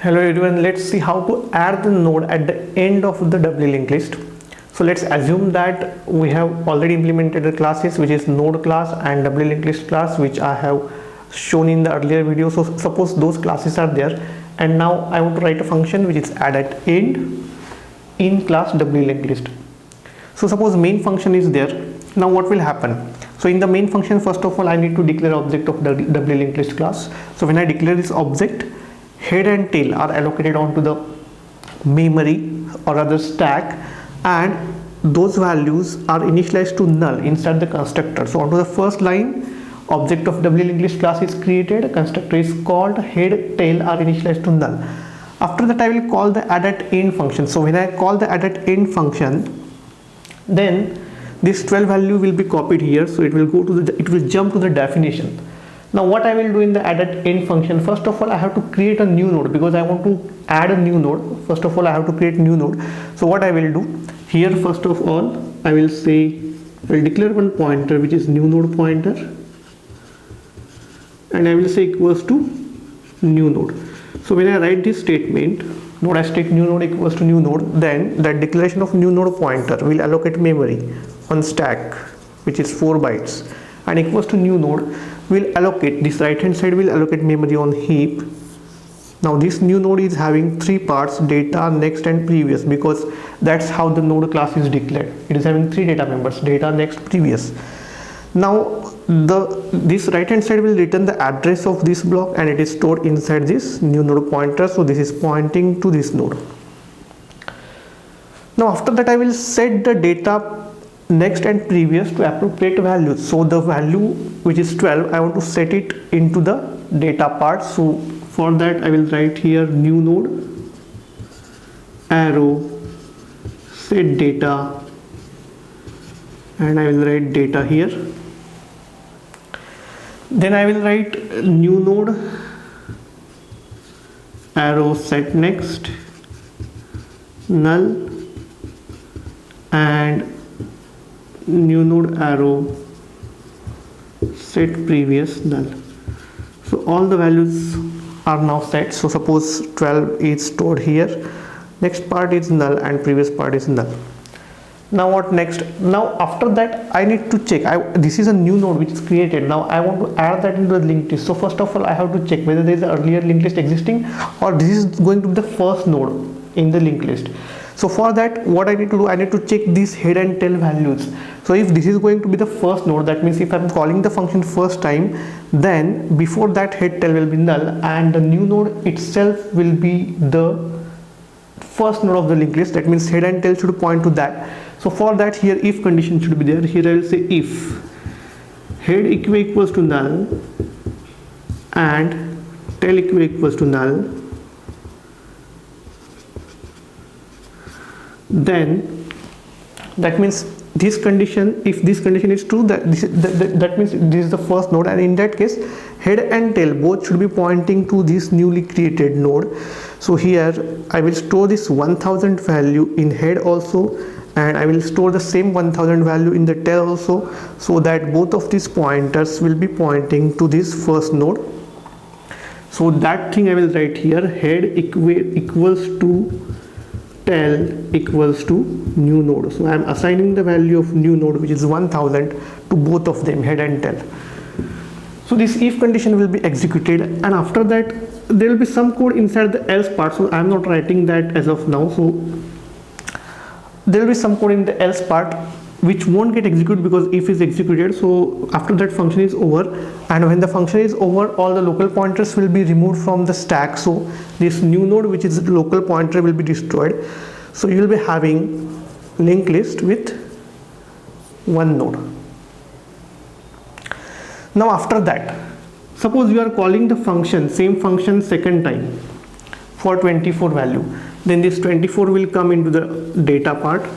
Hello everyone, let's see how to add the node at the end of the doubly linked list. So let's assume that we have already implemented the classes, which is node class and doubly linked list class, which I have shown in the earlier video. So suppose those classes are there, and now I want to write a function which is add at end in class doubly linked list. So suppose main function is there. Now what will happen? So in the main function, first of all I need to declare object of the doubly linked list class. So when I declare this object, head and tail are allocated onto the memory or other stack, and those values are initialized to null inside the constructor. So onto the first line, object of doubly linked list class is created, constructor is called, head tail are initialized to null. After that I will call the add at end function. So when I call the add at end function, then this 12 value will be copied here, so it will go to it will jump to the definition. Now what I will do in the add at end function, first of all I have to create a new node because I want to add a new node. First of all I have to create new node. So what I will do here, first of all I will say, I will declare one pointer which is new node pointer, and I will say equals to new node. So when I write this statement, node as state new node equals to new node, then that declaration of new node pointer will allocate memory on stack which is 4 bytes, and equals to new node will allocate, this right hand side will allocate memory on heap. Now this new node is having 3 parts, data, next and previous, because that's how the node class is declared. It is having 3 data members, data, next, previous. Now this right hand side will return the address of this block, and it is stored inside this new node pointer. So this is pointing to this node. Now after that I will set the data, next and previous to appropriate values. So the value which is 12, I want to set it into the data part. So for that I will write here new node arrow set data, and I will write data here. Then I will write new node arrow set next null, and new node arrow set previous null. So all the values are now set. So suppose 12 is stored here, next part is null and previous part is null. Now what next? Now after that I need to check, this is a new node which is created. Now I want to add that into the linked list. So first of all I have to check whether there is an earlier linked list existing, or this is going to be the first node in the linked list. So for that what I need to do, I need to check these head and tail values. So if this is going to be the first node, that means if I am calling the function first time, then before that head tail will be null, and the new node itself will be the first node of the linked list. That means head and tail should point to that. So for that here if condition should be there. Here I will say if head equals to null and tail equals to null, then that means this condition, if this condition is true, that means this is the first node, and in that case head and tail both should be pointing to this newly created node. So here I will store this 1000 value in head also, and I will store the same 1000 value in the tail also, so that both of these pointers will be pointing to this first node. So that thing I will write here, head equals to tail equals to new node. So I am assigning the value of new node which is 1000 to both of them, head and tail. So this if condition will be executed, and after that there will be some code inside the else part. So I am not writing that as of now. So there will be some code in the else part which won't get executed because if is executed. So after that function is over, and when the function is over, all the local pointers will be removed from the stack. So this new node which is the local pointer will be destroyed. So you will be having linked list with one node. Now after that, suppose you are calling the function, same function second time for 24 value, then this 24 will come into the data part.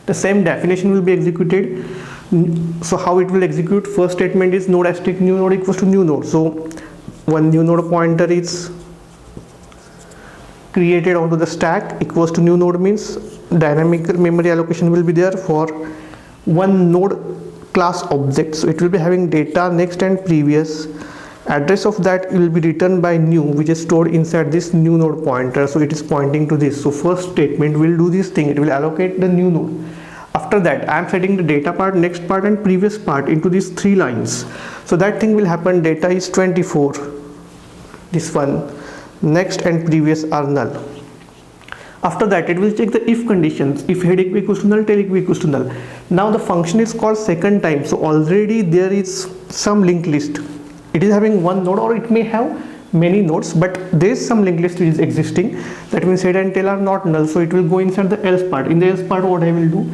The same definition will be executed. So how it will execute? First statement is node asterisk new node equals to new node. So one new node pointer is created onto the stack, equals to new node means dynamic memory allocation will be there for one node class object. So it will be having data, next and previous, Address of that will be returned by new, which is stored inside this new node pointer. So it is pointing to this. So first statement will do this thing, it will allocate the new node. After that I am setting the data part, next part and previous part into these 3 lines. So that thing will happen, data is 24, this one, next and previous are null. After that it will check the if conditions, if head equals to null, tail equals to null. Now the function is called second time, so already there is some linked list. It is having one node or it may have many nodes, but there is some linked list which is existing. That means head and tail are not null, so it will go inside the else part. In the else part, what I will do,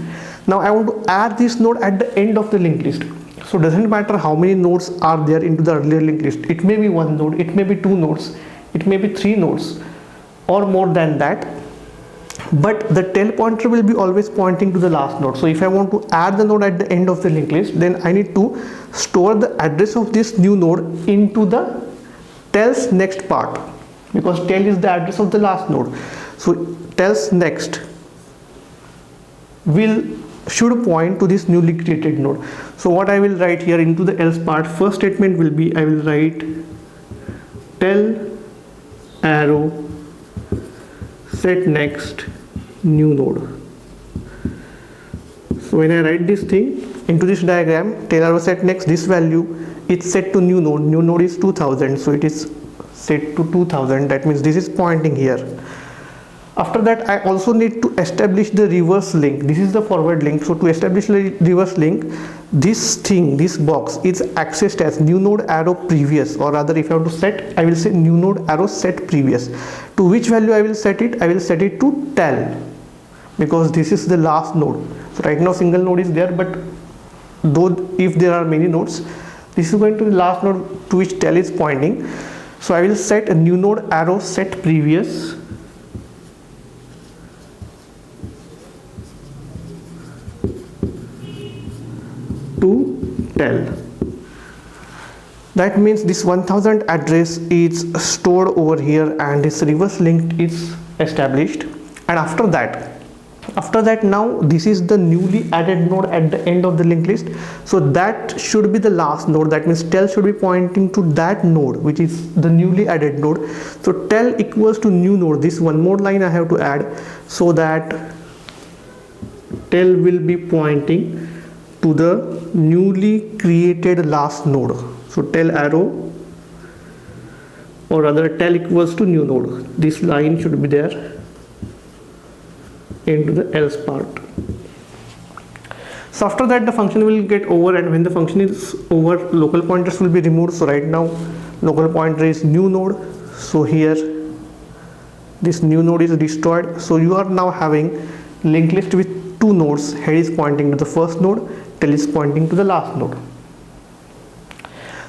now I want to add this node at the end of the linked list. So doesn't matter how many nodes are there into the earlier linked list. It may be one node, it may be 2 nodes, it may be 3 nodes or more than that, but the tail pointer will be always pointing to the last node. So if I want to add the node at the end of the linked list, then I need to store the address of this new node into the tail's next part, because tail is the address of the last node. So tail's next should point to this newly created node. So what I will write here into the else part, first statement will be, I will write tail arrow set next new node. So when I write this thing into this diagram, tail arrow set next, this value is set to new node is 2000, so it is set to 2000. That means this is pointing here. After that I also need to establish the reverse link. This is the forward link. So to establish the reverse link, this thing, this box is accessed as new node arrow previous, or rather if I want to set, I will say new node arrow set previous. To which value I will set it? I will set it to tail, because this is the last node. So right now single node is there, but though if there are many nodes, this is going to the last node to which tail is pointing. So I will set a new node arrow set previous to tail. That means this 1000 address is stored over here and this reverse linked is established. And after that now this is the newly added node at the end of the linked list. So that should be the last node. That means tail should be pointing to that node, which is the newly added node. So tail equals to new node. This one more line I have to add, so that tail will be pointing to the newly created last node. So tail arrow, or rather tail equals to new node. This line should be there into the else part. So after that the function will get over, and when the function is over, local pointers will be removed. So right now local pointer is new node, so here this new node is destroyed. So you are now having linked list with 2 nodes. Head is pointing to the first node, tail is pointing to the last node.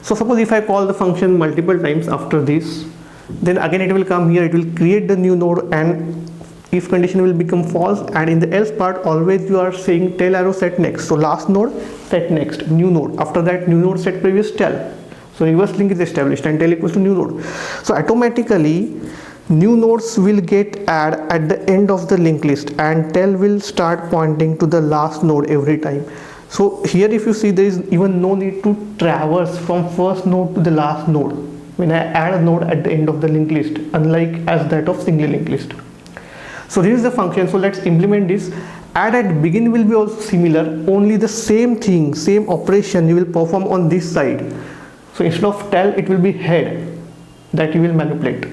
So suppose if I call the function multiple times after this, then again it will come here, it will create the new node, and if condition will become false, and in the else part always you are saying tail arrow set next. So last node set next, new node. After that new node set previous tail. So reverse link is established and tail equals to new node. So automatically new nodes will get added at the end of the linked list, and tail will start pointing to the last node every time. So here if you see, there is even no need to traverse from first node to the last node when I add a node at the end of the linked list, unlike as that of single linked list. So this is the function. So let's implement this. Add at begin will be also similar, only the same thing, same operation you will perform on this side. So instead of tail it will be head that you will manipulate.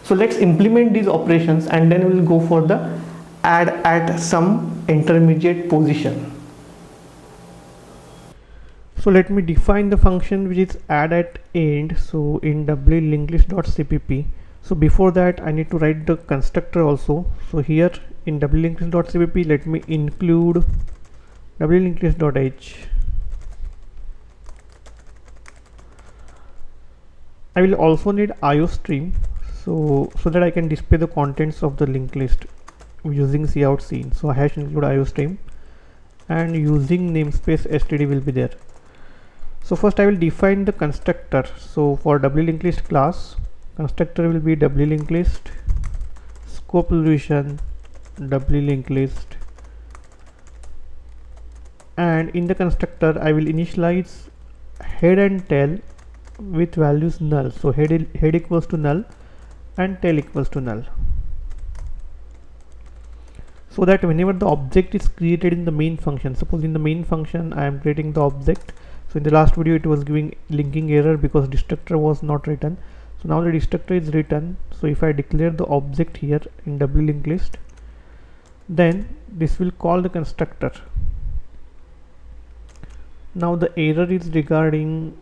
So let's implement these operations and then we will go for the add at some intermediate position. So let me define the function which is add at end. So in doubly linked list.cpp. So before that I need to write the constructor also. So here in doubly linked list.cpp, let me include doubly linked list.h. I will also need IOStream so that I can display the contents of the linked list using cout scene. So hash include IOStream, and using namespace std will be there. So first I will define the constructor. So for doubly linked list class, constructor will be doubly linked list scope resolution doubly linked list, and in the constructor I will initialize head and tail with values null. So head equals to null and tail equals to null, so that whenever the object is created in the main function, suppose in the main function I am creating the object. So in the last video it was giving linking error because destructor was not written. So now the destructor is written. So if I declare the object here in doubly linked list, then this will call the constructor. Now the error is regarding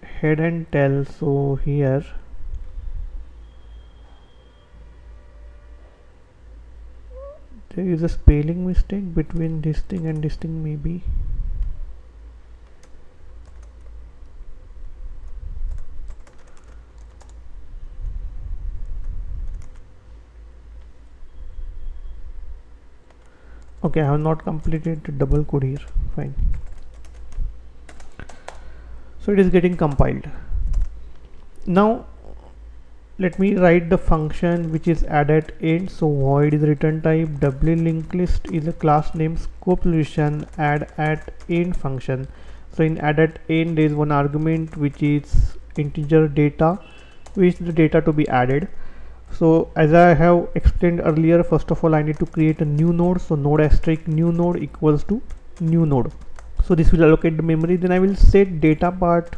head and tail. So here there is a spelling mistake between this thing and this thing maybe. Okay, I have not completed the double code here. Fine. So it is getting compiled. Now let me write the function which is add at end. So void is return type, doubly linked list is a class name, scope solution, add at end function. So in add at end there is one argument which is integer data, which is the data to be added. So as I have explained earlier, first of all I need to create a new node. So node asterisk new node equals to new node. So this will allocate the memory. Then I will set data part,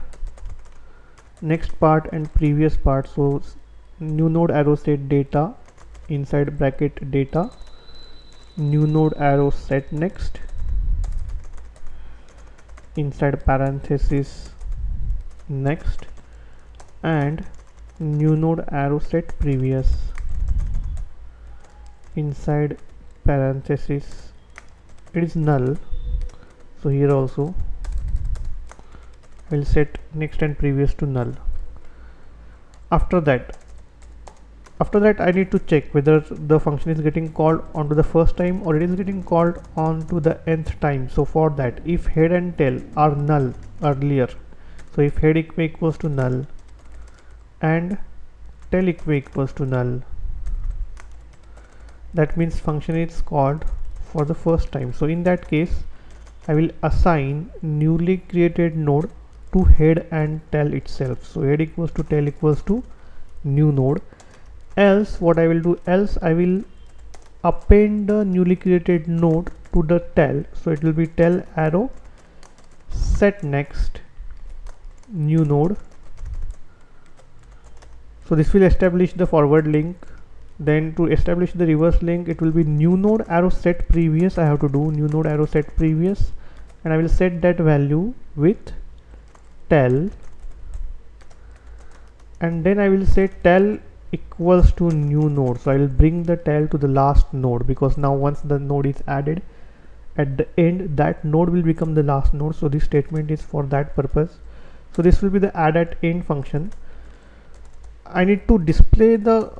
next part and previous part. So new node arrow set data inside bracket data, new node arrow set next inside parenthesis next, and new node arrow set previous inside parenthesis. It is null, so here also I will set next and previous to null. After that I need to check whether the function is getting called onto the first time or it is getting called onto the nth time. So for that, if head and tail are null earlier, so if head equals to null and tail equals to null, that means function is called for the first time. So in that case I will assign newly created node to head and tail itself. So head equals to tail equals to new node. Else what I will do, else I will append the newly created node to the tail. So it will be tail arrow set next new node. So this will establish the forward link. Then to establish the reverse link, it will be new node arrow set previous. I have to do new node arrow set previous, and I will set that value with tail, and then I will say tail equals to new node. So I will bring the tail to the last node, because now once the node is added at the end, that node will become the last node. So this statement is for that purpose. So this will be the add at end function. I need to display the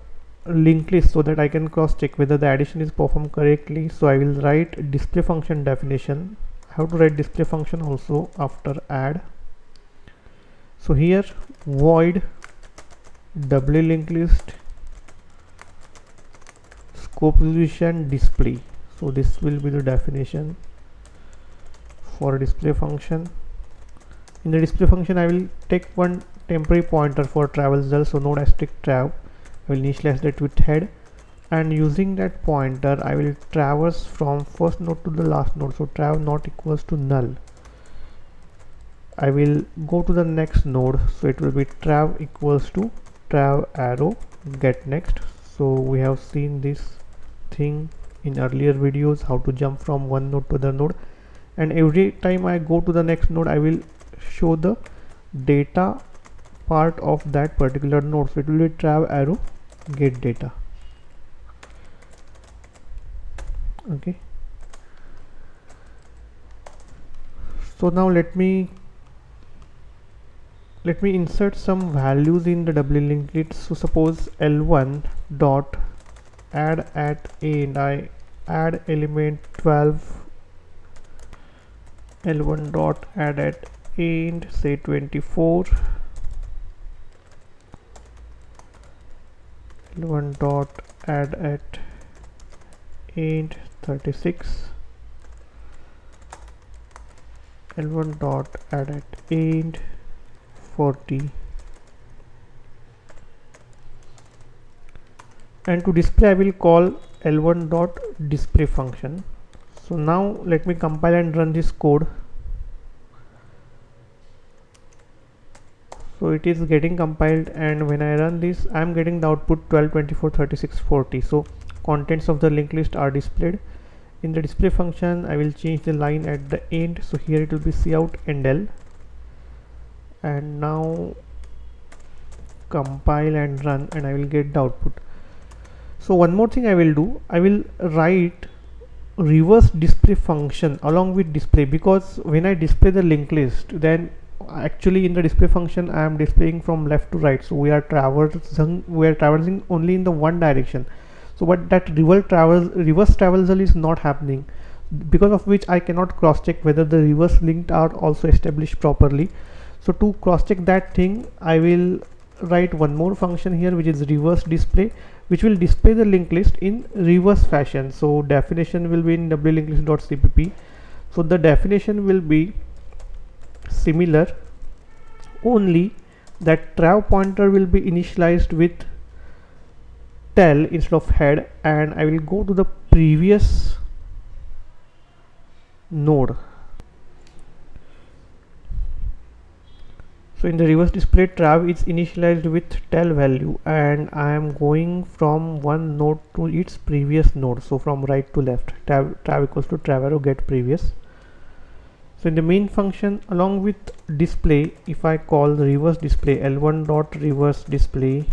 linked list so that I can cross check whether the addition is performed correctly. So I will write display function definition. I have to write display function also after add. So here void doubly linked list scope solution display. So this will be the definition for a display function. In the display function I will take one temporary pointer for traversal. So node asterisk trav, I will initialize that with head, and using that pointer I will traverse from first node to the last node. So trav not equals to null. I will go to the next node, so it will be trav equals to trav arrow get next. So we have seen this thing in earlier videos, how to jump from one node to the node, and every time I go to the next node I will show the data part of that particular node. So it will be trav arrow get data. Okay, so now let me insert some values in the doubly linked list. So suppose L1 dot add at end, I add element 12. L1 dot add at end, say 24. L1 dot add at end 36. L1 dot add at end 40, and to display I will call l1.display function. So now let me compile and run this code. So it is getting compiled, and when I run this I am getting the output 12, 24, 36, 40. So contents of the linked list are displayed. In the display function I will change the line at the end, so here it will be cout and l, and now compile and run and I will get the output. So one more thing I will do, I will write reverse display function along with display, because when I display the linked list, then actually in the display function I am displaying from left to right, so we are traversing only in the one direction. So but that reverse traversal is not happening, because of which I cannot cross check whether the reverse linked are also established properly. So to cross check that thing, I will write one more function here, which is reverse display, which will display the linked list in reverse fashion. So definition will be in wlinked-list.cpp. so the definition will be similar, only that trav pointer will be initialized with tail instead of head, and I will go to the previous node. So in the reverse display, trav is initialized with tail value, and I am going from one node to its previous node, so from right to left. Trav equals to trav arrow get previous. So in the main function along with display, if I call the reverse display l1.reverse display,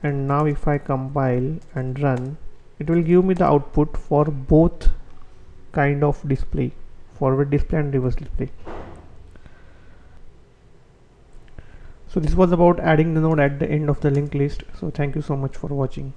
and now if I compile and run, it will give me the output for both kind of display, forward display and reverse display. So this was about adding the node at the end of the linked list. So thank you so much for watching.